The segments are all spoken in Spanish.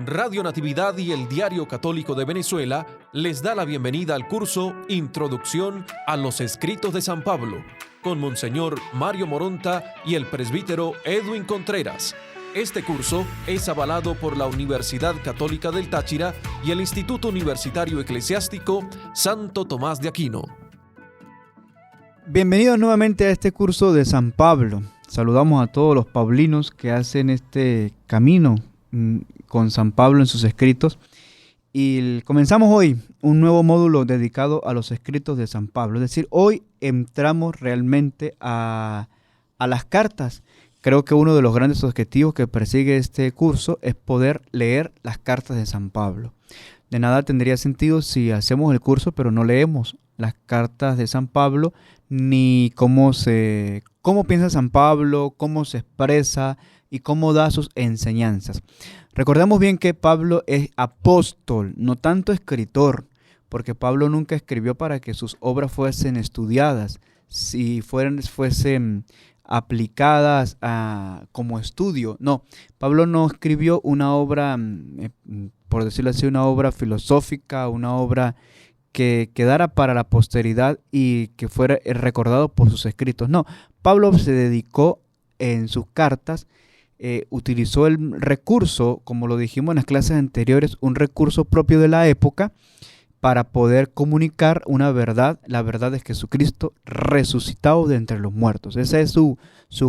Radio Natividad y el Diario Católico de Venezuela les da la bienvenida al curso Introducción a los Escritos de San Pablo, con Monseñor Mario Moronta y el presbítero Edwin Contreras. Este curso es avalado por la Universidad Católica del Táchira y el Instituto Universitario Eclesiástico Santo Tomás de Aquino. Bienvenidos nuevamente a este curso de San Pablo. Saludamos a todos los paulinos que hacen este camino con San Pablo en sus escritos. Y comenzamos hoy un nuevo módulo dedicado a los escritos de San Pablo. Es decir, hoy entramos realmente a las cartas. Creo que uno de los grandes objetivos que persigue este curso es poder leer las cartas de San Pablo. De nada tendría sentido si hacemos el curso pero no leemos las cartas de San Pablo, ni cómo piensa San Pablo, cómo se expresa y cómo da sus enseñanzas. Recordemos bien que Pablo es apóstol, no tanto escritor, porque Pablo nunca escribió para que sus obras fuesen estudiadas, si fuesen aplicadas como estudio. No, Pablo no escribió una obra, por decirlo así, una obra filosófica, una obra que quedara para la posteridad y que fuera recordado por sus escritos. No, Pablo se dedicó en sus cartas, utilizó el recurso, como lo dijimos en las clases anteriores, un recurso propio de la época para poder comunicar una verdad, la verdad de Jesucristo resucitado de entre los muertos. Esa es su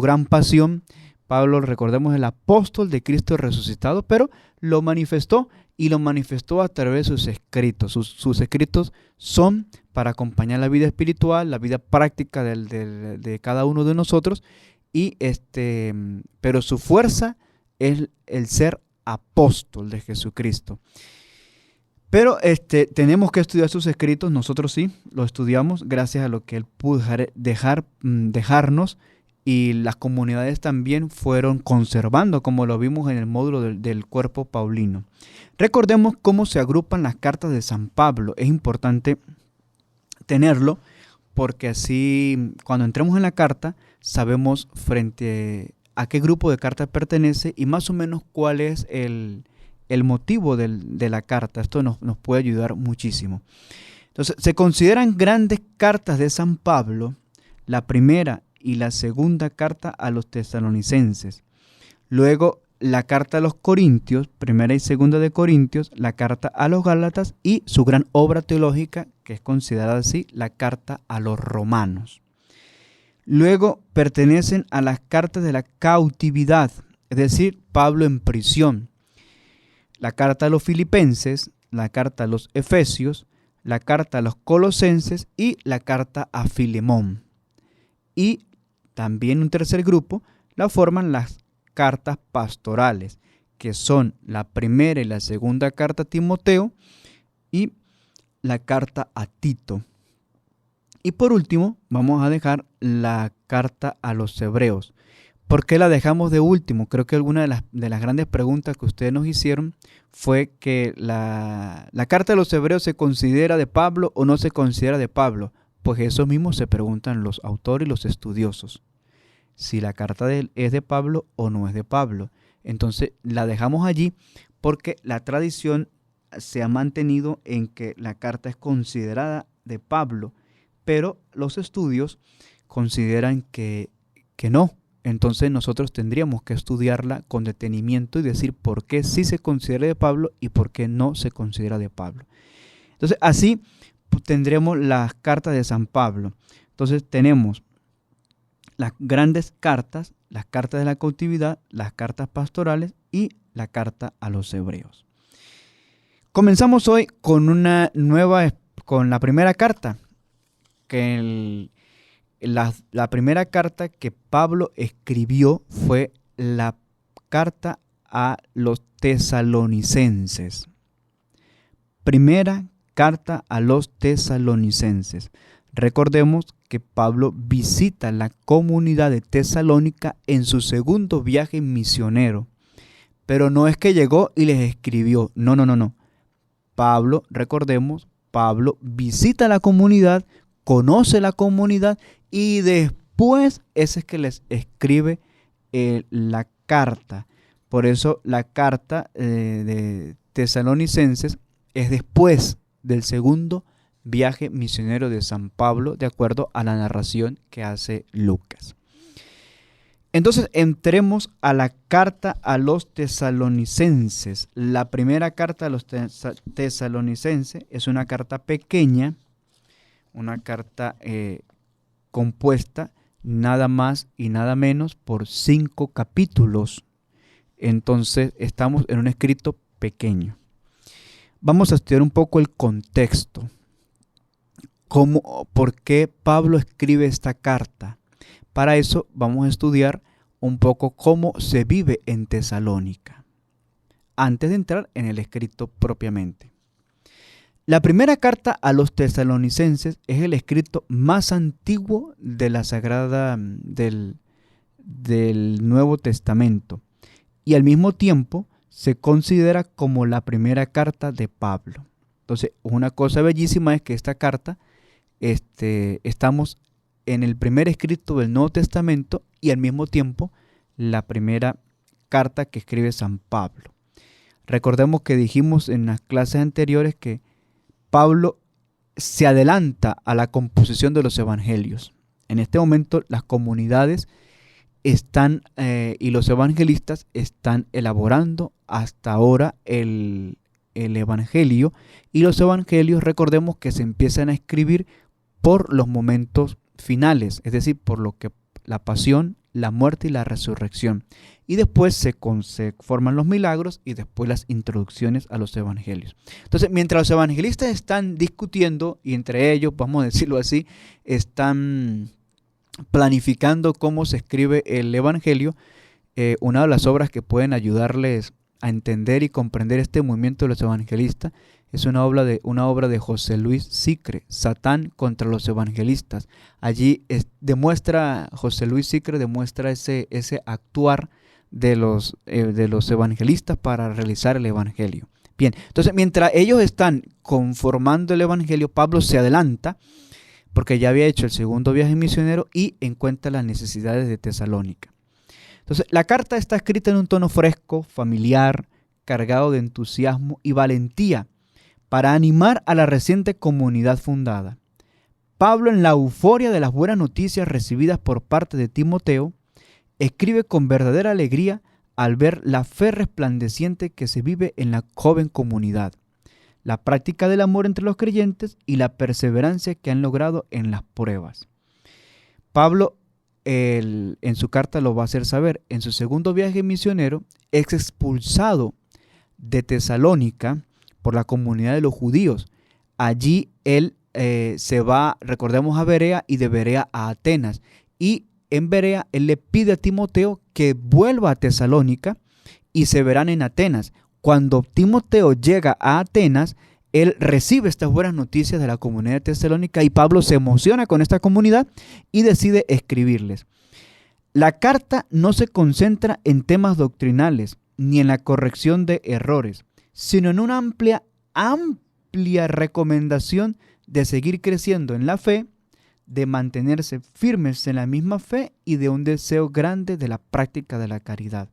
gran pasión. Pablo, recordemos, el apóstol de Cristo resucitado, pero lo manifestó y lo manifestó a través de sus escritos. Sus escritos son para acompañar la vida espiritual, la vida práctica de cada uno de nosotros, pero su fuerza es el ser apóstol de Jesucristo. Pero tenemos que estudiar sus escritos, nosotros sí, lo estudiamos gracias a lo que él pudo dejarnos, y las comunidades también fueron conservando, como lo vimos en el módulo del cuerpo paulino. Recordemos cómo se agrupan las cartas de San Pablo. Es importante tenerlo porque así cuando entremos en la carta sabemos frente a qué grupo de cartas pertenece y más o menos cuál es el motivo de la carta. Esto nos puede ayudar muchísimo. Entonces, se consideran grandes cartas de San Pablo la primera y la segunda carta a los tesalonicenses. Luego, la carta a los Corintios, primera y segunda de Corintios, la carta a los Gálatas y su gran obra teológica, que es considerada así, la carta a los Romanos. Luego pertenecen a las cartas de la cautividad, es decir, Pablo en prisión. La carta a los Filipenses, la carta a los Efesios, la carta a los Colosenses y la carta a Filemón. Y también un tercer grupo la forman las cartas pastorales, que son la primera y la segunda carta a Timoteo y la carta a Tito. Y por último, vamos a dejar la carta a los hebreos. ¿Por qué la dejamos de último? Creo que alguna de las grandes preguntas que ustedes nos hicieron fue que la carta a los hebreos ¿se considera de Pablo o no se considera de Pablo? Pues eso mismo se preguntan los autores y los estudiosos. Si la carta es de Pablo o no es de Pablo. Entonces la dejamos allí porque la tradición se ha mantenido en que la carta es considerada de Pablo, pero los estudios consideran que no. Entonces nosotros tendríamos que estudiarla con detenimiento y decir por qué sí se considera de Pablo y por qué no se considera de Pablo. Entonces así tendremos las cartas de San Pablo. Entonces tenemos las grandes cartas, las cartas de la cautividad, las cartas pastorales y la carta a los hebreos. Comenzamos hoy con la primera carta, la primera carta que Pablo escribió fue la carta a los tesalonicenses. Primera carta a los tesalonicenses. Recordemos que Pablo visita la comunidad de Tesalónica en su segundo viaje misionero. Pero no es que llegó y les escribió. No. Pablo, recordemos, Pablo visita la comunidad, conoce la comunidad y después ese es que les escribe la carta. Por eso la carta de Tesalonicenses es después del segundo viaje misionero de San Pablo, de acuerdo a la narración que hace Lucas. Entonces entremos a la carta a los tesalonicenses. La primera carta a los tesalonicenses es una carta pequeña, una carta compuesta nada más y nada menos por 5 capítulos. Entonces estamos en un escrito pequeño. Vamos a estudiar un poco el contexto. ¿Por qué Pablo escribe esta carta? Para eso vamos a estudiar un poco cómo se vive en Tesalónica, antes de entrar en el escrito propiamente. La primera carta a los tesalonicenses es el escrito más antiguo de la Sagrada del Nuevo Testamento y al mismo tiempo se considera como la primera carta de Pablo. Entonces, una cosa bellísima es que esta carta, estamos en el primer escrito del Nuevo Testamento y al mismo tiempo la primera carta que escribe San Pablo. Recordemos que dijimos en las clases anteriores que Pablo se adelanta a la composición de los evangelios. En este momento las comunidades están y los evangelistas están elaborando hasta ahora el evangelio, y los evangelios, recordemos que se empiezan a escribir por los momentos finales, es decir, por lo que la pasión, la muerte y la resurrección. Y después se forman los milagros y después las introducciones a los evangelios. Entonces, mientras los evangelistas están discutiendo, y entre ellos, vamos a decirlo así, están planificando cómo se escribe el evangelio, una de las obras que pueden ayudarles a entender y comprender este movimiento de los evangelistas es una obra de José Luis Sicre, Satán contra los evangelistas. Allí José Luis Sicre demuestra ese actuar de los evangelistas para realizar el evangelio. Bien, entonces mientras ellos están conformando el evangelio, Pablo se adelanta porque ya había hecho el segundo viaje misionero y encuentra las necesidades de Tesalónica. Entonces, la carta está escrita en un tono fresco, familiar, cargado de entusiasmo y valentía para animar a la reciente comunidad fundada. Pablo, en la euforia de las buenas noticias recibidas por parte de Timoteo, escribe con verdadera alegría al ver la fe resplandeciente que se vive en la joven comunidad, la práctica del amor entre los creyentes y la perseverancia que han logrado en las pruebas. Pablo en su carta lo va a hacer saber. En su segundo viaje misionero es expulsado de Tesalónica por la comunidad de los judíos. Allí él se va, recordemos, a Berea y de Berea a Atenas. Y en Berea él le pide a Timoteo que vuelva a Tesalónica y se verán en Atenas. Cuando Timoteo llega a Atenas, él recibe estas buenas noticias de la comunidad de Tesalónica y Pablo se emociona con esta comunidad y decide escribirles. La carta no se concentra en temas doctrinales ni en la corrección de errores, sino en una amplia recomendación de seguir creciendo en la fe, de mantenerse firmes en la misma fe y de un deseo grande de la práctica de la caridad.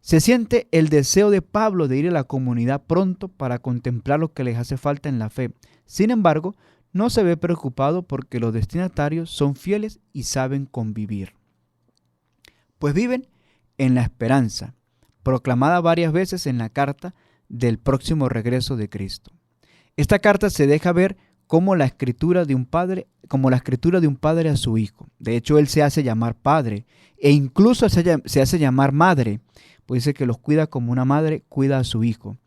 Se siente el deseo de Pablo de ir a la comunidad pronto para contemplar lo que les hace falta en la fe. Sin embargo, no se ve preocupado porque los destinatarios son fieles y saben convivir. Pues viven en la esperanza, proclamada varias veces en la carta del próximo regreso de Cristo. Esta carta se deja ver como la escritura de un padre a su hijo. De hecho, él se hace llamar padre e incluso se hace llamar madre. Pues dice que los cuida como una madre cuida a su hijo.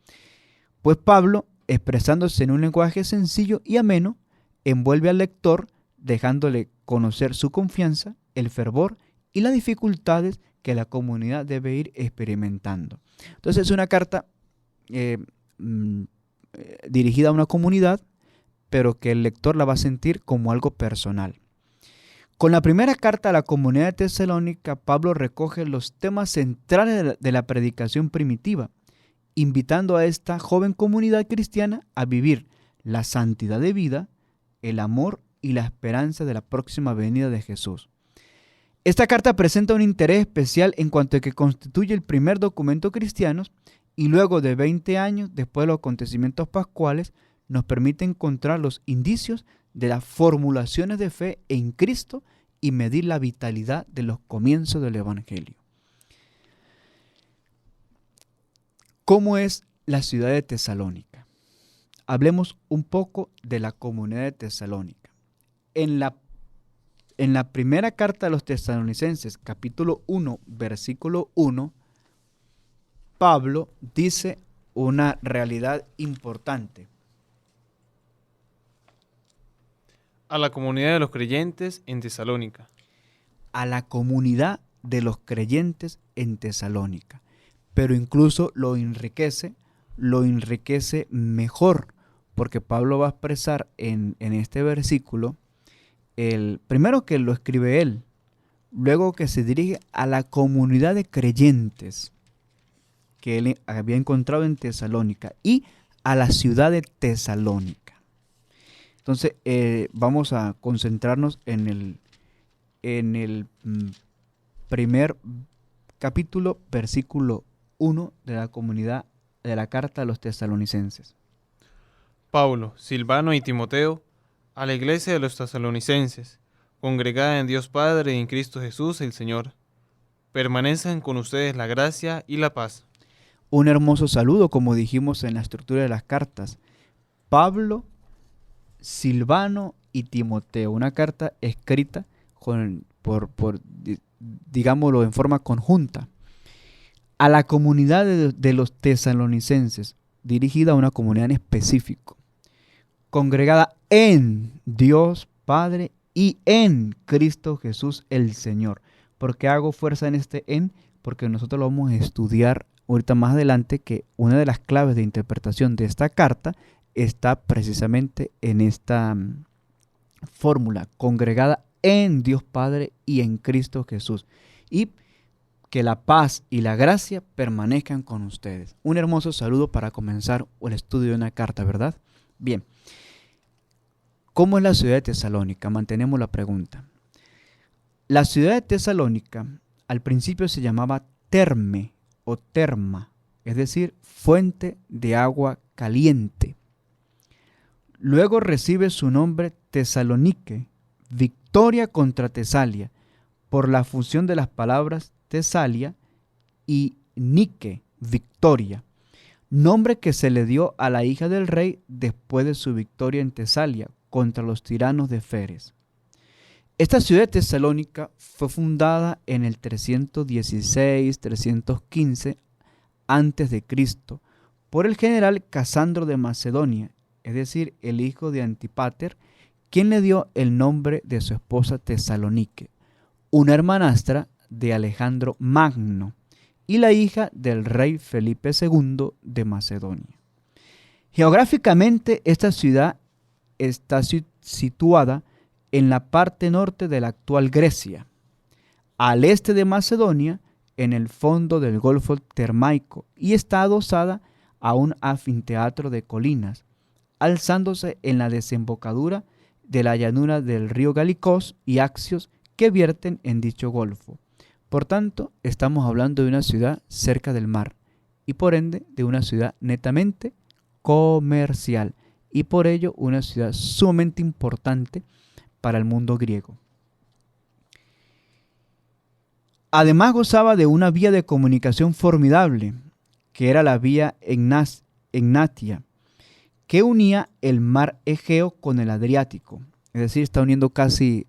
Pues Pablo, expresándose en un lenguaje sencillo y ameno, envuelve al lector dejándole conocer su confianza, el fervor y las dificultades que la comunidad debe ir experimentando. Entonces es una carta dirigida a una comunidad, pero que el lector la va a sentir como algo personal. Con la primera carta a la comunidad de Tesalónica, Pablo recoge los temas centrales de la predicación primitiva, invitando a esta joven comunidad cristiana a vivir la santidad de vida, el amor y la esperanza de la próxima venida de Jesús. Esta carta presenta un interés especial en cuanto a que constituye el primer documento cristiano y luego de 20 años, después de los acontecimientos pascuales, nos permite encontrar los indicios de las formulaciones de fe en Cristo y medir la vitalidad de los comienzos del Evangelio. ¿Cómo es la ciudad de Tesalónica? Hablemos un poco de la comunidad de Tesalónica. En la primera carta a los tesalonicenses, capítulo 1, versículo 1, Pablo dice una realidad importante. A la comunidad de los creyentes en Tesalónica. A la comunidad de los creyentes en Tesalónica. Pero incluso lo enriquece mejor, porque Pablo va a expresar en este versículo, primero que lo escribe él, luego que se dirige a la comunidad de creyentes que él había encontrado en Tesalónica y a la ciudad de Tesalónica. Entonces vamos a concentrarnos en el primer capítulo, versículo 1 de la comunidad de la carta a los tesalonicenses. Pablo, Silvano y Timoteo, a la iglesia de los tesalonicenses, congregada en Dios Padre y en Cristo Jesús el Señor. Permanezcan con ustedes la gracia y la paz. Un hermoso saludo, como dijimos en la estructura de las cartas. Pablo, Silvano y Timoteo. Una carta escrita digámoslo, en forma conjunta. A la comunidad de los tesalonicenses, dirigida a una comunidad en específico, congregada en Dios Padre y en Cristo Jesús el Señor. ¿Por qué hago fuerza en este en? Porque nosotros lo vamos a estudiar ahorita más adelante, que una de las claves de interpretación de esta carta está precisamente en esta fórmula, congregada en Dios Padre y en Cristo Jesús. Y que la paz y la gracia permanezcan con ustedes. Un hermoso saludo para comenzar el estudio de una carta, ¿verdad? Bien. ¿Cómo es la ciudad de Tesalónica? Mantenemos la pregunta. La ciudad de Tesalónica al principio se llamaba Terme o Terma, es decir, fuente de agua caliente. Luego recibe su nombre Tesalonique, victoria contra Tesalia, por la fusión de las palabras Tesalia y Nike, victoria, nombre que se le dio a la hija del rey después de su victoria en Tesalia contra los tiranos de Feres. Esta ciudad de Tesalónica fue fundada en el 316-315 a.C. por el general Casandro de Macedonia, es decir, el hijo de Antipater, quien le dio el nombre de su esposa Tesalonique, una hermanastra de Alejandro Magno y la hija del rey Felipe II de Macedonia. Geográficamente, esta ciudad está situada en la parte norte de la actual Grecia, al este de Macedonia, en el fondo del Golfo Termaico, y está adosada a un anfiteatro de colinas, alzándose en la desembocadura de la llanura del río Galicos y Axios que vierten en dicho golfo. Por tanto, estamos hablando de una ciudad cerca del mar y por ende de una ciudad netamente comercial y por ello una ciudad sumamente importante para el mundo griego. Además gozaba de una vía de comunicación formidable, que era la vía Egnatia, que unía el mar Egeo con el Adriático, es decir, está uniendo casi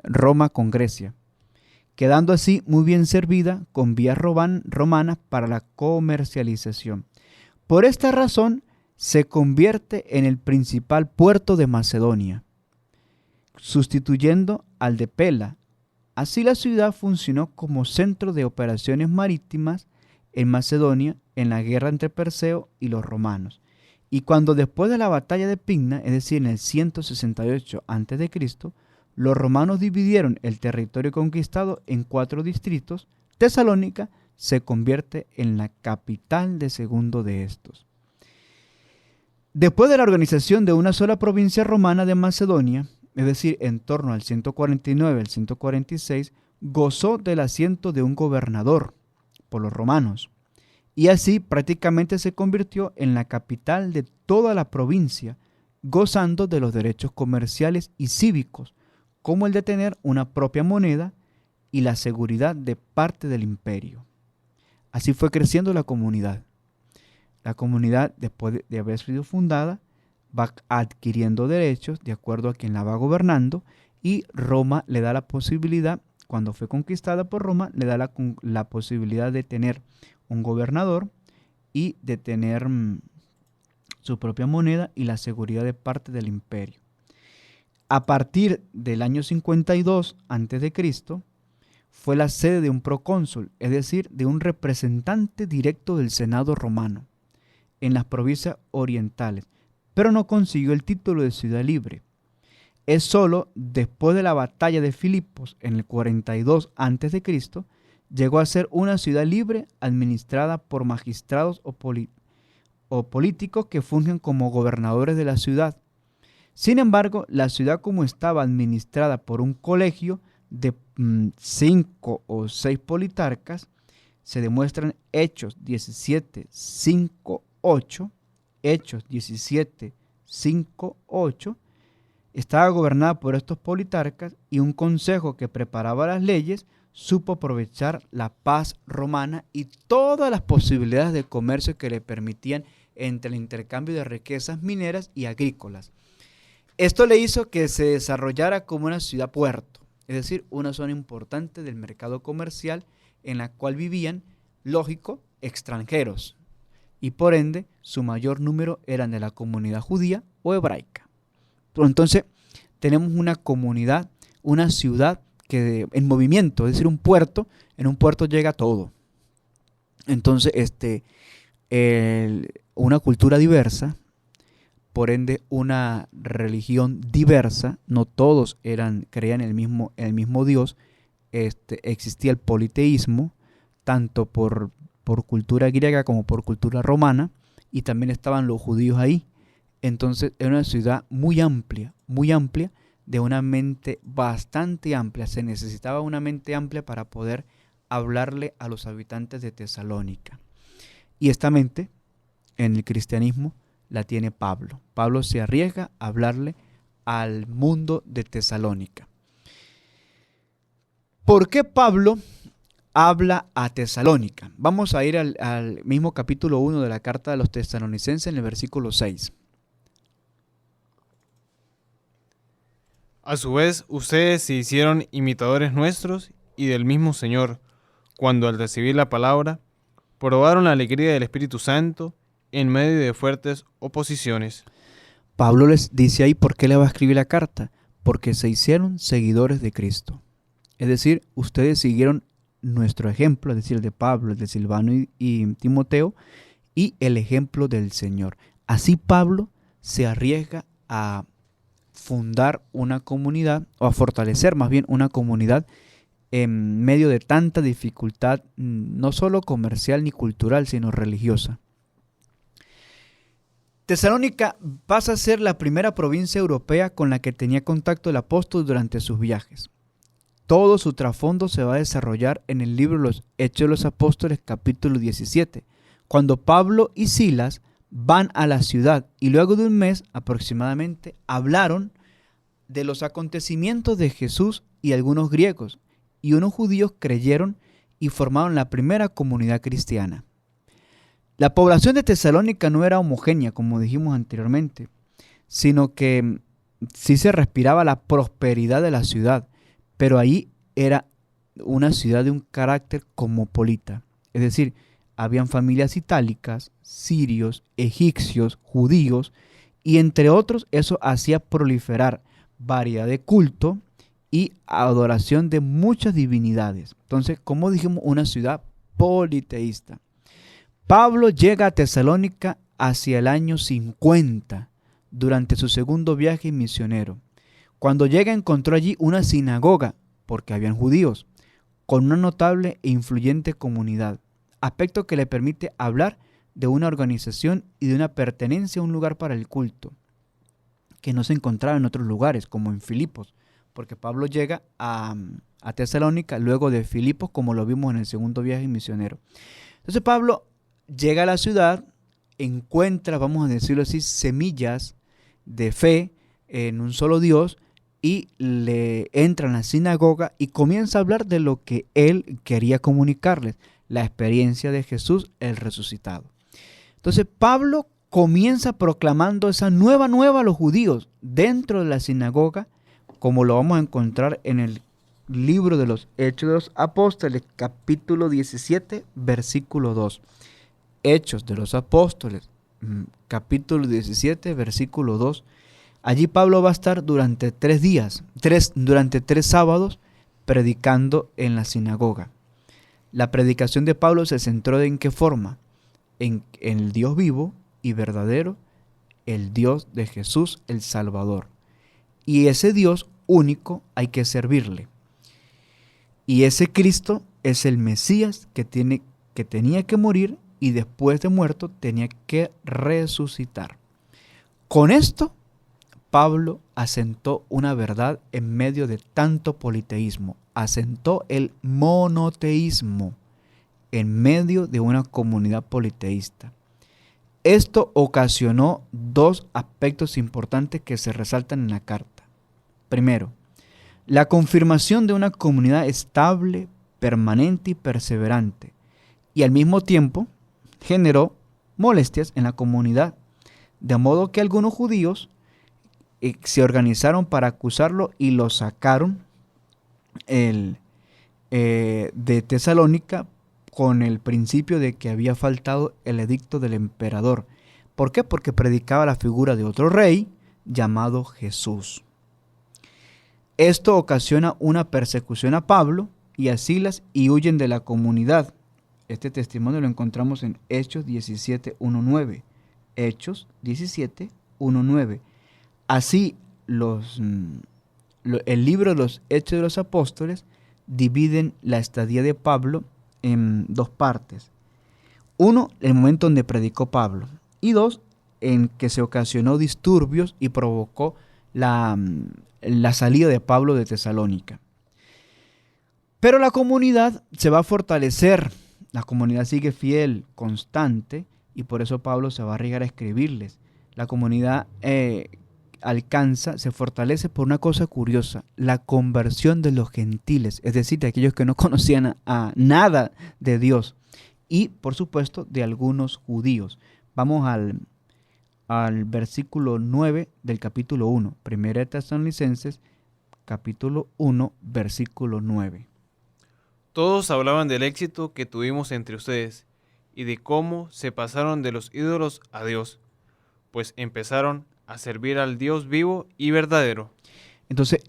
Roma con Grecia, quedando así muy bien servida con vías romanas para la comercialización. Por esta razón se convierte en el principal puerto de Macedonia, sustituyendo al de Pela. Así la ciudad funcionó como centro de operaciones marítimas en Macedonia en la guerra entre Perseo y los romanos. Y cuando después de la batalla de Pigna, es decir, en el 168 a.C., los romanos dividieron el territorio conquistado en 4 distritos, Tesalónica se convierte en la capital de segundo de estos. Después de la organización de una sola provincia romana de Macedonia, es decir, en torno al 149 al 146, gozó del asiento de un gobernador por los romanos, y así prácticamente se convirtió en la capital de toda la provincia, gozando de los derechos comerciales y cívicos, como el de tener una propia moneda y la seguridad de parte del imperio. Así fue creciendo la comunidad. La comunidad, después de haber sido fundada, va adquiriendo derechos de acuerdo a quien la va gobernando, y Roma le da la posibilidad, cuando fue conquistada por Roma, le da la posibilidad de tener un gobernador y de tener su propia moneda y la seguridad de parte del imperio. A partir del año 52 a.C., fue la sede de un procónsul, es decir, de un representante directo del Senado romano en las provincias orientales, pero no consiguió el título de ciudad libre. Es solo después de la batalla de Filipos en el 42 a.C., llegó a ser una ciudad libre administrada por magistrados o políticos que fungen como gobernadores de la ciudad. Sin embargo, la ciudad, como estaba administrada por un colegio de 5 o 6 politarcas, se demuestran Hechos 17, 5, 8, Hechos 17, 5, 8, estaba gobernada por estos politarcas, y un consejo que preparaba las leyes supo aprovechar la paz romana y todas las posibilidades de comercio que le permitían entre el intercambio de riquezas mineras y agrícolas. Esto le hizo que se desarrollara como una ciudad puerto, es decir, una zona importante del mercado comercial en la cual vivían, lógico, extranjeros, y por ende su mayor número eran de la comunidad judía o hebraica. Entonces tenemos una comunidad, una ciudad que en movimiento, es decir, un puerto. En un puerto llega todo. Entonces, una cultura diversa, por ende una religión diversa, no todos creían en el mismo Dios. Existía el politeísmo, tanto por cultura griega como por cultura romana, y también estaban los judíos ahí. Entonces era una ciudad muy amplia, de una mente bastante amplia. Se necesitaba una mente amplia para poder hablarle a los habitantes de Tesalónica. Y esta mente, en el cristianismo, la tiene Pablo. Pablo se arriesga a hablarle al mundo de Tesalónica. ¿Por qué Pablo habla a Tesalónica? Vamos a ir al mismo capítulo 1 de la carta de los tesalonicenses, en el versículo 6. A su vez, ustedes se hicieron imitadores nuestros y del mismo Señor, cuando al recibir la palabra, probaron la alegría del Espíritu Santo en medio de fuertes oposiciones. Pablo les dice ahí por qué le va a escribir la carta: porque se hicieron seguidores de Cristo. Es decir, ustedes siguieron nuestro ejemplo, es decir, el de Pablo, el de Silvano y Timoteo, y el ejemplo del Señor. Así Pablo se arriesga a fundar una comunidad, o a fortalecer más bien una comunidad en medio de tanta dificultad, no solo comercial ni cultural, sino religiosa. Tesalónica pasa a ser la primera provincia europea con la que tenía contacto el apóstol durante sus viajes. Todo su trasfondo se va a desarrollar en el libro Los Hechos de los Apóstoles, capítulo 17, cuando Pablo y Silas van a la ciudad y luego de un mes aproximadamente hablaron de los acontecimientos de Jesús, y algunos griegos y unos judíos creyeron y formaron la primera comunidad cristiana. La población de Tesalónica no era homogénea, como dijimos anteriormente, sino que sí se respiraba la prosperidad de la ciudad, pero ahí era una ciudad de un carácter cosmopolita, es decir, habían familias itálicas, sirios, egipcios, judíos, y entre otros eso hacía proliferar variedad de culto y adoración de muchas divinidades. Entonces, como dijimos, una ciudad politeísta. Pablo llega a Tesalónica hacia el año 50, durante su segundo viaje misionero. Cuando llega encontró allí una sinagoga, porque habían judíos, con una notable e influyente comunidad, aspecto que le permite hablar de una organización y de una pertenencia a un lugar para el culto, que no se encontraba en otros lugares, como en Filipos, porque Pablo llega a Tesalónica luego de Filipos, como lo vimos en el segundo viaje misionero. Entonces Pablo llega a la ciudad, encuentra, vamos a decirlo así, semillas de fe en un solo Dios, y le entra en la sinagoga y comienza a hablar de lo que él quería comunicarles, la experiencia de Jesús, el resucitado. Entonces Pablo comienza proclamando esa nueva a los judíos dentro de la sinagoga, como lo vamos a encontrar en el libro de los Hechos de los Apóstoles, capítulo 17, versículo 2. Hechos de los Apóstoles, capítulo 17, versículo 2. Allí Pablo va a estar durante 3 días, durante 3 sábados, predicando en la sinagoga. La predicación de Pablo se centró en qué forma, en el Dios vivo y verdadero, el Dios de Jesús, el Salvador. Y ese Dios único hay que servirle. Y ese Cristo es el Mesías que tenía que morir y después de muerto tenía que resucitar. Con esto, Pablo asentó una verdad en medio de tanto politeísmo. Asentó el monoteísmo en medio de una comunidad politeísta. Esto ocasionó 2 aspectos importantes que se resaltan en la carta. Primero, la confirmación de una comunidad estable, permanente y perseverante, y al mismo tiempo generó molestias en la comunidad, de modo que algunos judíos se organizaron para acusarlo y lo sacaron de Tesalónica con el principio de que había faltado el edicto del emperador. ¿Por qué? Porque predicaba la figura de otro rey llamado Jesús. Esto ocasiona una persecución a Pablo y a Silas y huyen de la comunidad. Este testimonio lo encontramos en Hechos 17:1-9. Hechos 17:1-9. Así, el libro de los Hechos de los Apóstoles dividen la estadía de Pablo en 2 partes. 1, el momento donde predicó Pablo. Y 2, en que se ocasionó disturbios y provocó la salida de Pablo de Tesalónica. Pero la comunidad se va a fortalecer. La comunidad sigue fiel, constante, y por eso Pablo se va a arriesgar a escribirles. La comunidad se fortalece por una cosa curiosa, la conversión de los gentiles, es decir, de aquellos que no conocían a nada de Dios, y por supuesto de algunos judíos. Vamos al versículo 9 del capítulo 1, Primera de Tesalonicenses, capítulo 1, versículo 9. Todos hablaban del éxito que tuvimos entre ustedes y de cómo se pasaron de los ídolos a Dios, pues empezaron a servir al Dios vivo y verdadero. Entonces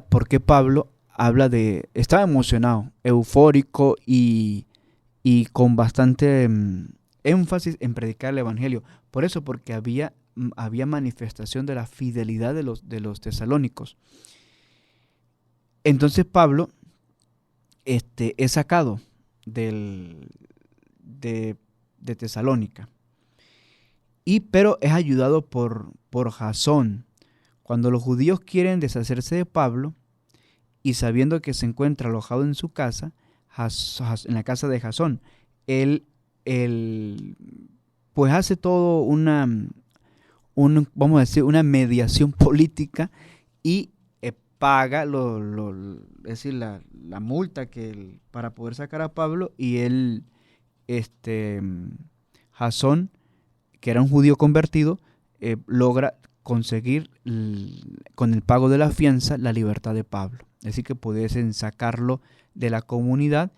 porque Pablo estaba emocionado, eufórico y con bastante énfasis en predicar el evangelio. Por eso, porque había manifestación de la fidelidad de los tesalónicos. Entonces Pablo es sacado de Tesalónica. Pero es ayudado por Jasón. Cuando los judíos quieren deshacerse de Pablo y sabiendo que se encuentra alojado en su casa, en la casa de Jasón, él pues hace todo vamos a decir, una mediación política y paga es decir, la multa para poder sacar a Pablo, y Jasón, que era un judío convertido, logra conseguir con el pago de la fianza la libertad de Pablo. Es decir, que pudiesen sacarlo de la comunidad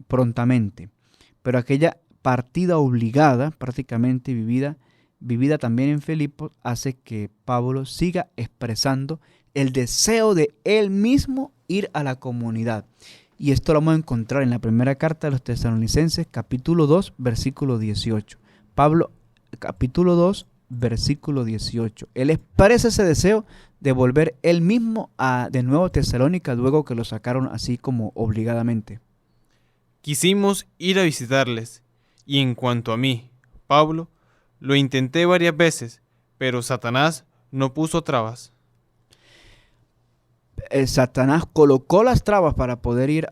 prontamente. Pero aquella partida obligada, prácticamente vivida también en Filipos, hace que Pablo siga expresando el deseo de él mismo ir a la comunidad. Y esto lo vamos a encontrar en la primera carta de los Tesalonicenses, capítulo 2, versículo 18. Pablo, capítulo 2, versículo 18. Él expresa ese deseo de volver él mismo de nuevo a Tesalónica luego que lo sacaron así como obligadamente. Quisimos ir a visitarles, y en cuanto a mí, Pablo, lo intenté varias veces, pero Satanás no puso trabas. Satanás colocó las trabas para poder ir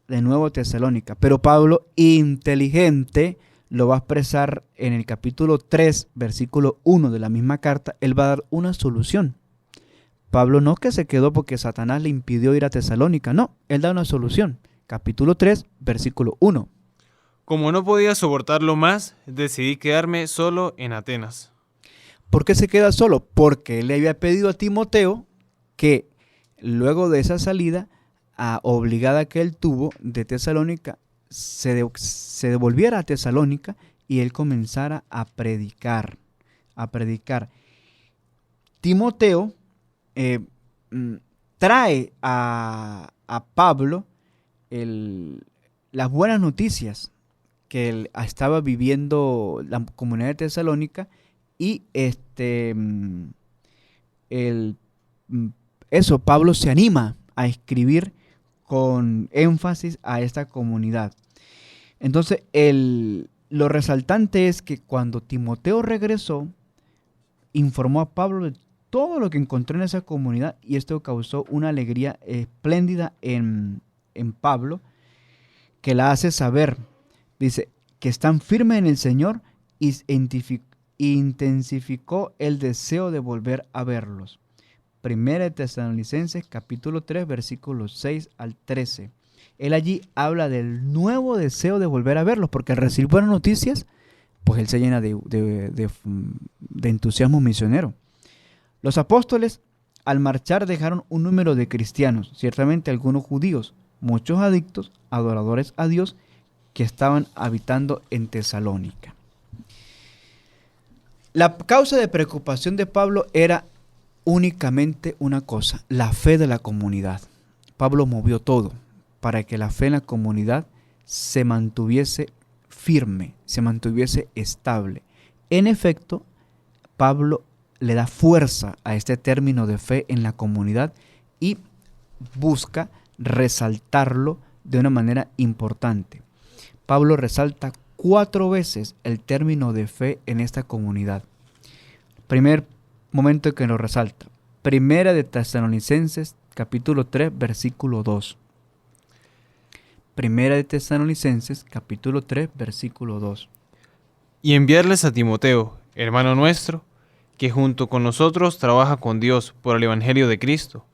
de nuevo a Tesalónica, pero Pablo, inteligente, lo va a expresar en el capítulo 3, versículo 1 de la misma carta. Él va a dar una solución. Pablo no que se quedó porque Satanás le impidió ir a Tesalónica, no, él da una solución. Capítulo 3, versículo 1. Como no podía soportarlo más, decidí quedarme solo en Atenas. ¿Por qué se queda solo? Porque él le había pedido a Timoteo que luego de esa salida obligada que él tuvo de Tesalónica, se devolviera a Tesalónica y él comenzara a predicar. Timoteo trae a Pablo las buenas noticias que él estaba viviendo la comunidad de Tesalónica y Pablo se anima a escribir con énfasis a esta comunidad. Entonces, lo resaltante es que cuando Timoteo regresó, informó a Pablo de todo lo que encontró en esa comunidad y esto causó una alegría espléndida en Pablo, que la hace saber, dice, que están firmes en el Señor y intensificó el deseo de volver a verlos. Primera de Tesalonicenses, capítulo 3, versículos 6 al 13. Él allí habla del nuevo deseo de volver a verlos, porque al recibir buenas noticias, pues él se llena de entusiasmo misionero. Los apóstoles, al marchar, dejaron un número de cristianos, ciertamente algunos judíos, muchos adictos, adoradores a Dios, que estaban habitando en Tesalónica. La causa de preocupación de Pablo era únicamente una cosa, la fe de la comunidad. Pablo movió todo para que la fe en la comunidad se mantuviese firme, se mantuviese estable. En efecto, Pablo le da fuerza a este término de fe en la comunidad y busca resaltarlo de una manera importante. Pablo resalta 4 veces el término de fe en esta comunidad. Primer momento que lo resalta. Primera de Tesalonicenses, capítulo 3, versículo 2. Primera de Tesalonicenses, capítulo 3, versículo 2. Y enviarles a Timoteo, hermano nuestro, que junto con nosotros trabaja con Dios por el Evangelio de Cristo.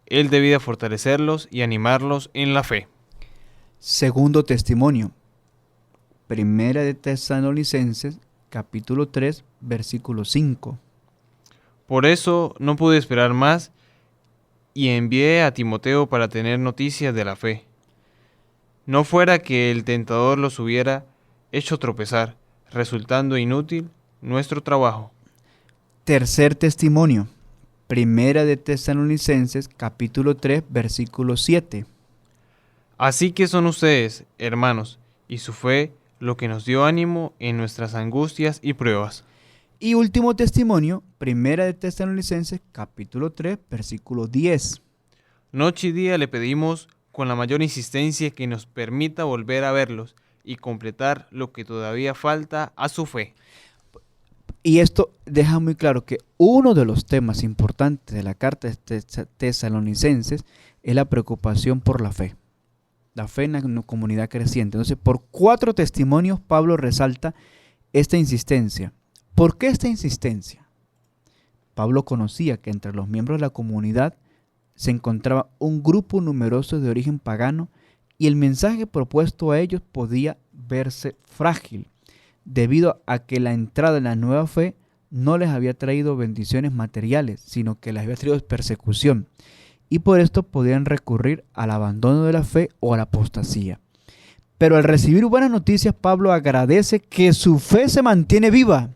Él debía fortalecerlos y animarlos en la fe. Segundo testimonio. Primera de Tesalonicenses, capítulo 3, versículo 5. Por eso no pude esperar más y envié a Timoteo para tener noticias de la fe. No fuera que el tentador los hubiera hecho tropezar, resultando inútil nuestro trabajo. Tercer testimonio. Primera de Tesalonicenses, capítulo 3, versículo 7. Así que son ustedes, hermanos, y su fe lo que nos dio ánimo en nuestras angustias y pruebas. Y último testimonio, Primera de Tesalonicenses, capítulo 3, versículo 10. Noche y día le pedimos con la mayor insistencia que nos permita volver a verlos y completar lo que todavía falta a su fe. Y esto deja muy claro que uno de los temas importantes de la carta de Tesalonicenses es la preocupación por la fe en la comunidad creciente. Entonces, por 4 testimonios, Pablo resalta esta insistencia. ¿Por qué esta insistencia? Pablo conocía que entre los miembros de la comunidad se encontraba un grupo numeroso de origen pagano y el mensaje propuesto a ellos podía verse frágil, debido a que la entrada en la nueva fe no les había traído bendiciones materiales, sino que les había traído persecución. Y por esto podían recurrir al abandono de la fe o a la apostasía. Pero al recibir buenas noticias, Pablo agradece que su fe se mantiene viva,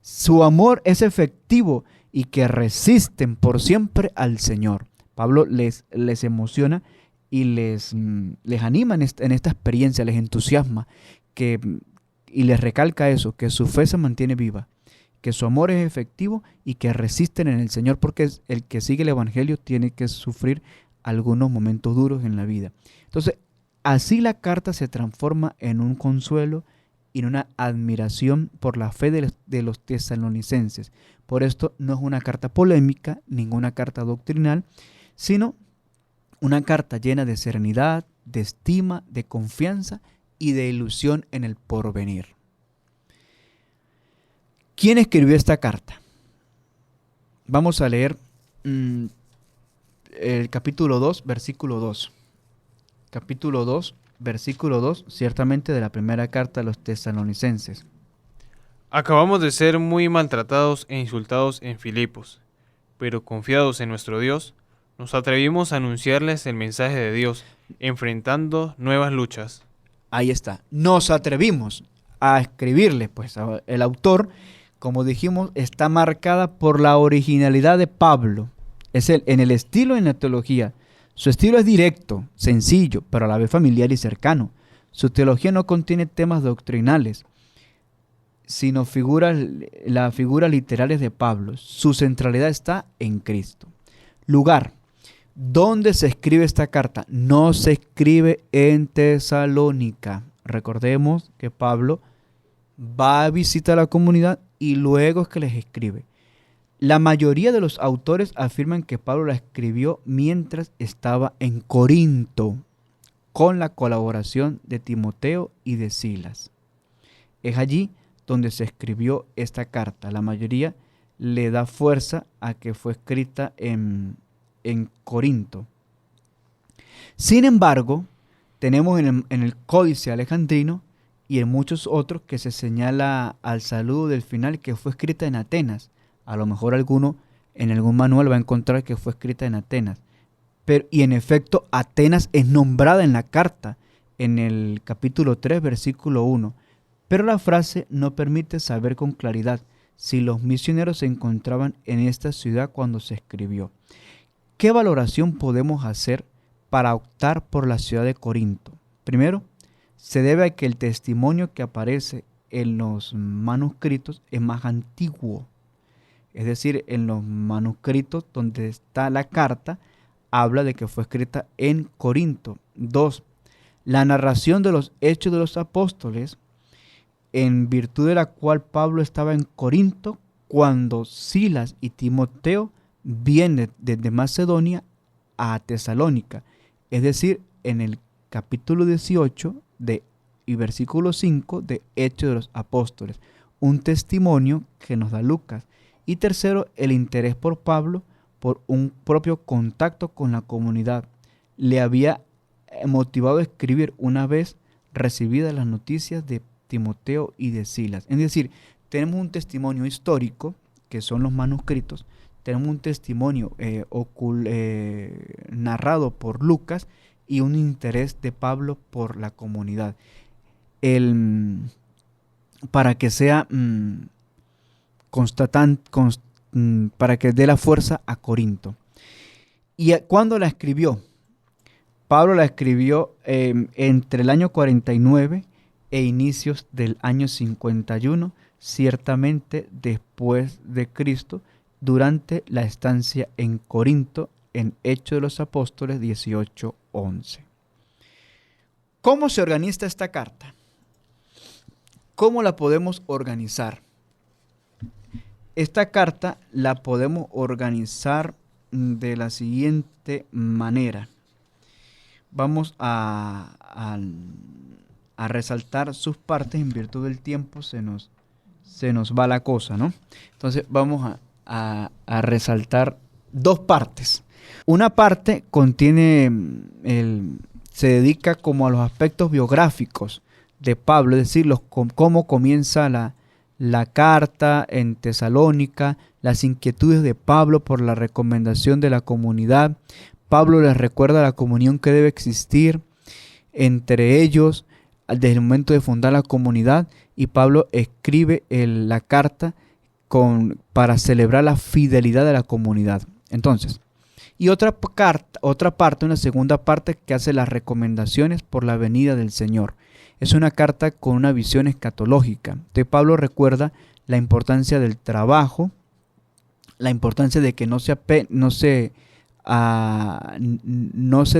su amor es efectivo y que resisten por siempre al Señor. Pablo les emociona y les anima en esta experiencia, les entusiasma y les recalca eso, que su fe se mantiene viva, que su amor es efectivo y que resisten en el Señor, porque el que sigue el Evangelio tiene que sufrir algunos momentos duros en la vida. Entonces, así la carta se transforma en un consuelo y en una admiración por la fe de los tesalonicenses. Por esto no es una carta polémica, ninguna carta doctrinal, sino una carta llena de serenidad, de estima, de confianza y de ilusión en el porvenir. ¿Quién escribió esta carta? Vamos a leer el capítulo 2, versículo 2. Capítulo 2, versículo 2, ciertamente de la primera carta a los tesalonicenses. Acabamos de ser muy maltratados e insultados en Filipos, pero confiados en nuestro Dios, nos atrevimos a anunciarles el mensaje de Dios, enfrentando nuevas luchas. Ahí está, nos atrevimos a escribirle, pues el autor, como dijimos, está marcada por la originalidad de Pablo. En el estilo y en la teología. Su estilo es directo, sencillo, pero a la vez familiar y cercano. Su teología no contiene temas doctrinales, sino las figuras literarias de Pablo. Su centralidad está en Cristo. Lugar. ¿Dónde se escribe esta carta? No se escribe en Tesalónica. Recordemos que Pablo va a visitar a la comunidad y luego es que les escribe. La mayoría de los autores afirman que Pablo la escribió mientras estaba en Corinto, con la colaboración de Timoteo y de Silas. Es allí donde se escribió esta carta. La mayoría le da fuerza a que fue escrita en Corinto. Sin embargo, tenemos en el Códice Alejandrino y en muchos otros que se señala al saludo del final que fue escrita en Atenas. A lo mejor alguno en algún manual va a encontrar que fue escrita en Atenas. Y en efecto, Atenas es nombrada en la carta, en el capítulo 3, versículo 1. Pero la frase no permite saber con claridad si los misioneros se encontraban en esta ciudad cuando se escribió. ¿Qué valoración podemos hacer para optar por la ciudad de Corinto? Primero, se debe a que el testimonio que aparece en los manuscritos es más antiguo. Es decir, en los manuscritos donde está la carta, habla de que fue escrita en Corinto. 2. La narración de los Hechos de los Apóstoles, en virtud de la cual Pablo estaba en Corinto cuando Silas y Timoteo vienen desde Macedonia a Tesalónica. Es decir, en el capítulo 18 y versículo 5 de Hechos de los Apóstoles. Un testimonio que nos da Lucas. Y tercero, el interés por Pablo por un propio contacto con la comunidad. Le había motivado a escribir una vez recibidas las noticias de Timoteo y de Silas. Es decir, tenemos un testimonio histórico, que son los manuscritos, tenemos un testimonio narrado por Lucas y un interés de Pablo por la comunidad. Para que sea para que dé la fuerza a Corinto. ¿Y cuándo la escribió? Pablo la escribió entre el año 49 e inicios del año 51, ciertamente después de Cristo, durante la estancia en Corinto, en Hechos de los Apóstoles 18:11. ¿Cómo se organiza esta carta? ¿Cómo la podemos organizar? Esta carta la podemos organizar de la siguiente manera. Vamos a resaltar sus partes. En virtud del tiempo se nos va la cosa, ¿no? Entonces vamos a resaltar dos partes. Una parte se dedica como a los aspectos biográficos de Pablo, es decir, cómo comienza la carta en Tesalónica, las inquietudes de Pablo por la recomendación de la comunidad. Pablo les recuerda la comunión que debe existir entre ellos desde el momento de fundar la comunidad, y Pablo escribe la carta para celebrar la fidelidad de la comunidad. Entonces, y otra parte, una segunda parte que hace las recomendaciones por la venida del Señor. Es una carta con una visión escatológica. Entonces Pablo recuerda la importancia del trabajo, la importancia de que no se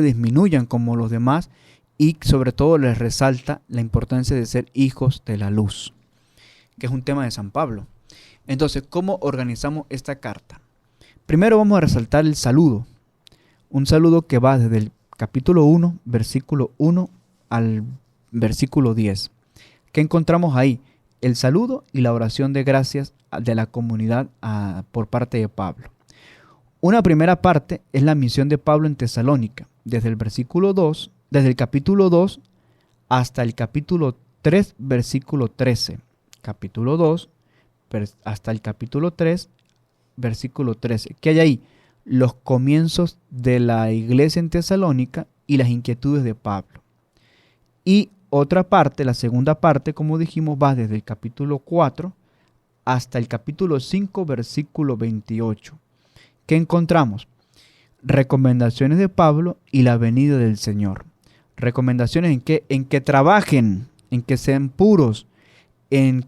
disminuyan como los demás, y sobre todo les resalta la importancia de ser hijos de la luz, que es un tema de San Pablo. Entonces, ¿cómo organizamos esta carta? Primero vamos a resaltar el saludo, un saludo que va desde el capítulo 1, versículo 1 al versículo 10. ¿Qué encontramos ahí? El saludo y la oración de gracias de la comunidad por parte de Pablo. Una primera parte es la misión de Pablo en Tesalónica, desde el capítulo 2 hasta el capítulo 3, versículo 13. Capítulo 2 hasta el capítulo 3, versículo 13. ¿Qué hay ahí? Los comienzos de la iglesia en Tesalónica y las inquietudes de Pablo. Y otra parte, la segunda parte, como dijimos, va desde el capítulo 4 hasta el capítulo 5, versículo 28. ¿Qué encontramos? Recomendaciones de Pablo y la venida del Señor. Recomendaciones en que trabajen, en que sean puros, en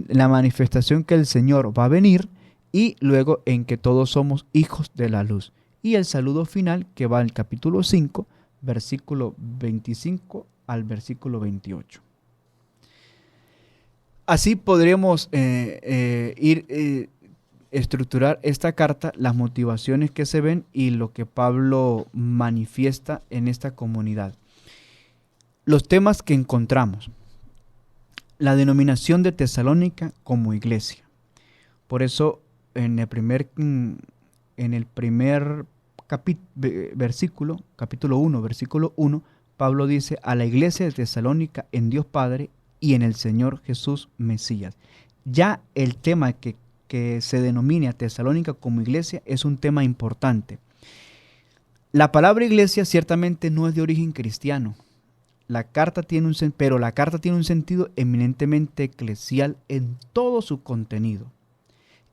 la manifestación que el Señor va a venir, y luego en que todos somos hijos de la luz. Y el saludo final que va al capítulo 5, versículo 25 al versículo 28. Así podríamos estructurar esta carta, las motivaciones que se ven y lo que Pablo manifiesta en esta comunidad. Los temas que encontramos. La denominación de Tesalónica como iglesia. Por eso en el primer versículo, capítulo 1, versículo 1, Pablo dice: a la iglesia de Tesalónica en Dios Padre y en el Señor Jesús Mesías. Ya el tema que se denomina Tesalónica como iglesia es un tema importante. La palabra iglesia ciertamente no es de origen cristiano. Pero la carta tiene un sentido eminentemente eclesial en todo su contenido.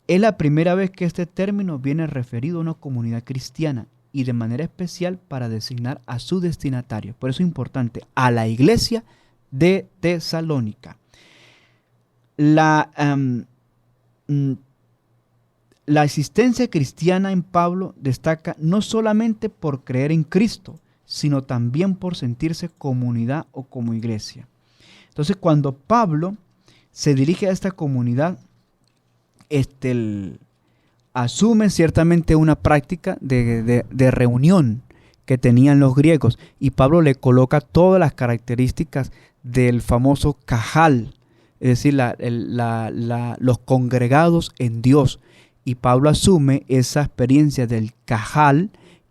Es la primera vez que este término viene referido a una comunidad cristiana y de manera especial para designar a su destinatario. Por eso es importante, a la iglesia de Tesalónica. La existencia cristiana en Pablo destaca no solamente por creer en Cristo, sino también por sentirse comunidad o como iglesia. Entonces, cuando Pablo se dirige a esta comunidad, asume ciertamente una práctica de reunión que tenían los griegos, y Pablo le coloca todas las características del famoso cajal, es decir, los congregados en Dios. Y Pablo asume esa experiencia del cajal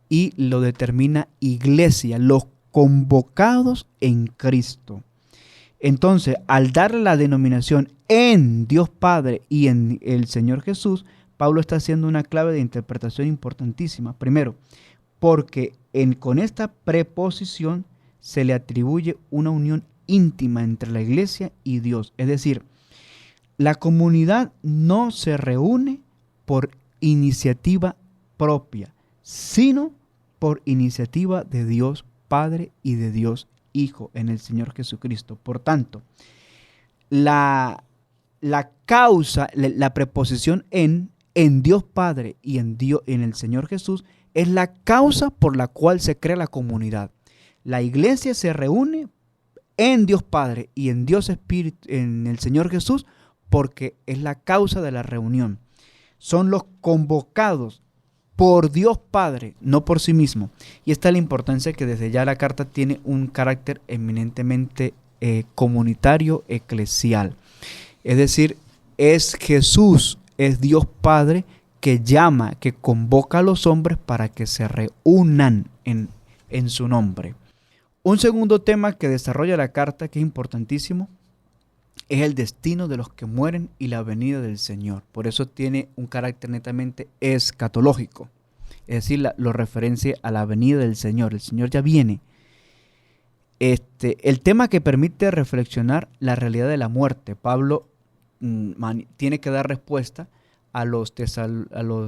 y lo determina iglesia, los convocados en Cristo. Entonces, al darle la denominación en Dios Padre y en el Señor Jesús, Pablo está haciendo una clave de interpretación importantísima. Primero, porque con esta preposición se le atribuye una unión íntima entre la iglesia y Dios. Es decir, la comunidad no se reúne por iniciativa propia, sino por iniciativa de Dios Padre y de Dios Hijo en el Señor Jesucristo. Por tanto, la causa, la preposición en Dios Padre y en el Señor Jesús es la causa por la cual se crea la comunidad. La iglesia se reúne en Dios Padre y en Dios Espíritu, en el Señor Jesús, porque es la causa de la reunión. Son los convocados por Dios Padre, no por sí mismo. Y esta es la importancia que desde ya la carta tiene un carácter eminentemente comunitario, eclesial. Es decir, es Jesús, es Dios Padre que llama, que convoca a los hombres para que se reúnan en su nombre. Un segundo tema que desarrolla la carta, que es importantísimo, es el destino de los que mueren y la venida del Señor. Por eso tiene un carácter netamente escatológico. Es decir, lo referencia a la venida del Señor. El Señor ya viene. El tema que permite reflexionar la realidad de la muerte. Pablo tiene que dar respuesta a los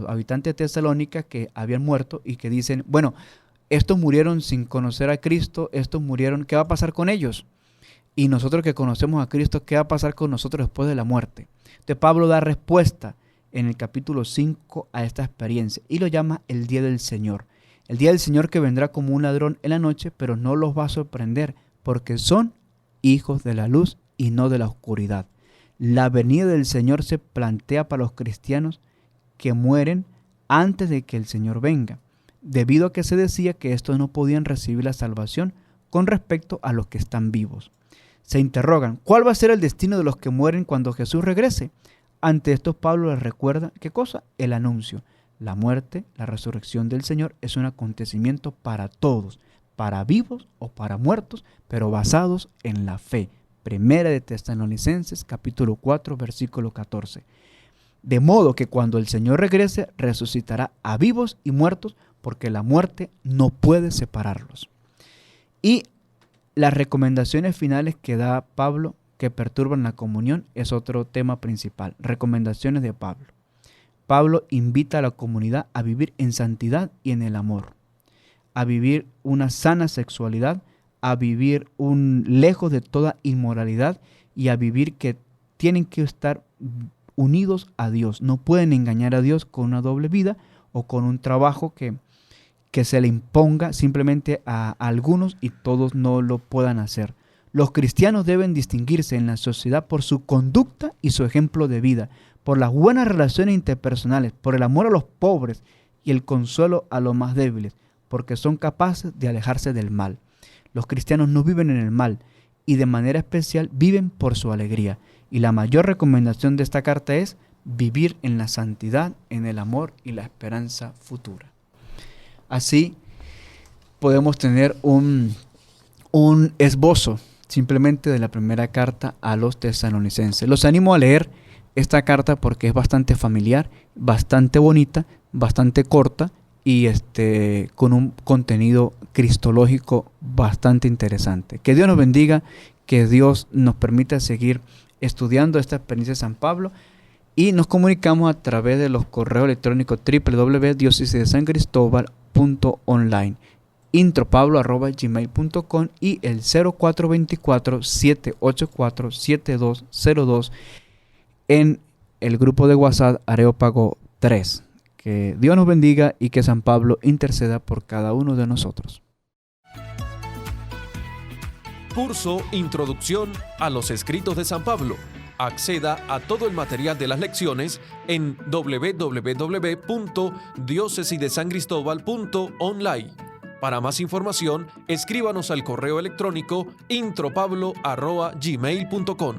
habitantes de Tesalónica que habían muerto y que dicen, bueno, estos murieron sin conocer a Cristo, estos murieron, ¿qué va a pasar con ellos? Y nosotros que conocemos a Cristo, ¿qué va a pasar con nosotros después de la muerte? Entonces Pablo da respuesta en el capítulo 5 a esta experiencia y lo llama el día del Señor. El día del Señor que vendrá como un ladrón en la noche, pero no los va a sorprender, porque son hijos de la luz y no de la oscuridad. La venida del Señor se plantea para los cristianos que mueren antes de que el Señor venga, debido a que se decía que estos no podían recibir la salvación con respecto a los que están vivos. Se interrogan, ¿cuál va a ser el destino de los que mueren cuando Jesús regrese? Ante esto Pablo les recuerda, ¿qué cosa? El anuncio. La muerte, la resurrección del Señor es un acontecimiento para todos, para vivos o para muertos, pero basados en la fe. Primera de Tesalonicenses, capítulo 4, versículo 14. De modo que cuando el Señor regrese, resucitará a vivos y muertos, porque la muerte no puede separarlos. Y las recomendaciones finales que da Pablo, que perturban la comunión, es otro tema principal. Recomendaciones de Pablo. Pablo invita a la comunidad a vivir en santidad y en el amor, a vivir una sana sexualidad, a vivir lejos de toda inmoralidad y a vivir que tienen que estar unidos a Dios. No pueden engañar a Dios con una doble vida o con un trabajo que se le imponga simplemente a algunos y todos no lo puedan hacer. Los cristianos deben distinguirse en la sociedad por su conducta y su ejemplo de vida, por las buenas relaciones interpersonales, por el amor a los pobres y el consuelo a los más débiles, porque son capaces de alejarse del mal. Los cristianos no viven en el mal y de manera especial viven por su alegría. Y la mayor recomendación de esta carta es vivir en la santidad, en el amor y la esperanza futura. Así podemos tener un esbozo simplemente de la primera carta a los tesalonicenses. Los animo a leer esta carta porque es bastante familiar, bastante bonita, bastante corta y con un contenido cristológico bastante interesante. Que Dios nos bendiga, que Dios nos permita seguir estudiando esta experiencia de San Pablo y nos comunicamos a través de los correos electrónicos www.diocesdesancristobal.online, intropablo@gmail.com y el 0424-784-7202 en el grupo de WhatsApp Areópago 3. Que Dios nos bendiga y que San Pablo interceda por cada uno de nosotros. Curso Introducción a los Escritos de San Pablo. Acceda a todo el material de las lecciones en www.diocesidesancristobal.online. Para más información, escríbanos al correo electrónico intropablo@gmail.com.